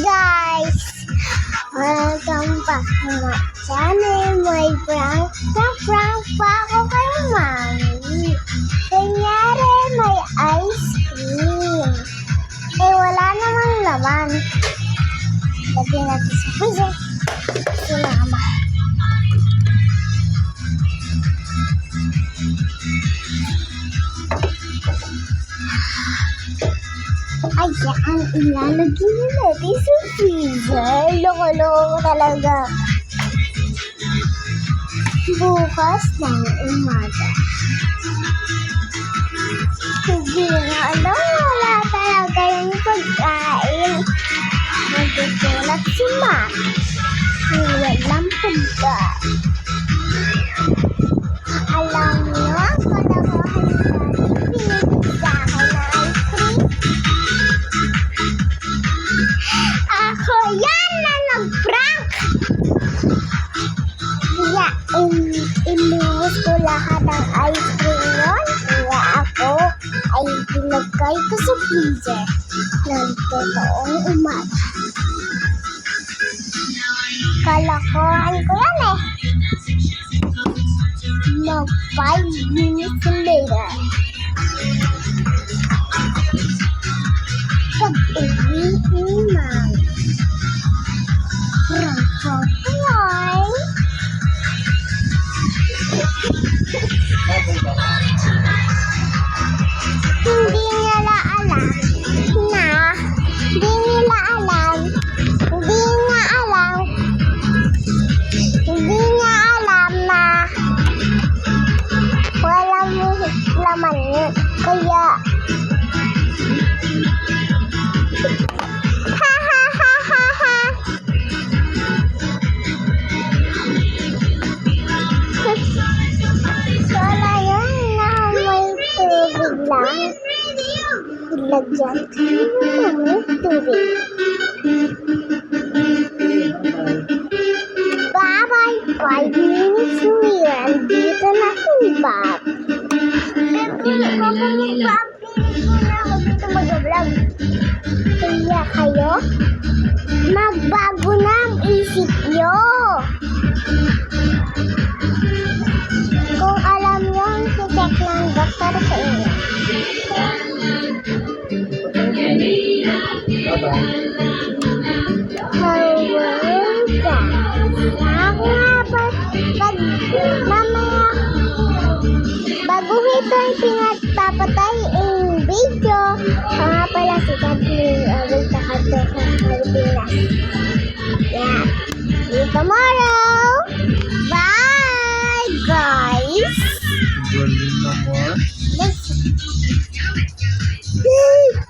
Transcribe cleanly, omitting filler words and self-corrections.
guys! Welcome back to my channel. May prank pa ako kay Mami. Kanyari may ice cream. Wala namang laman. Lagyan natin sa freezer. Sinama. Ayan, ilalagay na natin sa freezer. Loko-loko talaga. Bukas ng umaga. Hindi na alam, wala talaga yung pagkain. Magtutulak si Mami. Walang pagkain. Alam niyo, ang kalabahan natin, pinigit sa akin na ice cream. Ako yan na nag-prank! Kaya inubos ko lahat ng ice cream yun. Kaya ako ay pinagkay ko sa freezer ng totoong umaga. Kalokohan ko yan eh. Mag 5 minutes later. Pag-uwi ni Mami. Prank ko yan. Hindi nila alam na walang laman yun. Kaya wala yun na may tubig lang. Ilagyan ko ng tubig. Bye-bye. 5 minutes later. Andito na si Bob. Dito mag-vlog. Kaya kayo, magbago na ang isip nyo. Kung alam nyo, check ng doktor sa inyo. Bago ito ay pinagpapatay ang video. Nga pala si Kathleen Agol Takato ng Pilipinas. Yeah. See you tomorrow. Bye!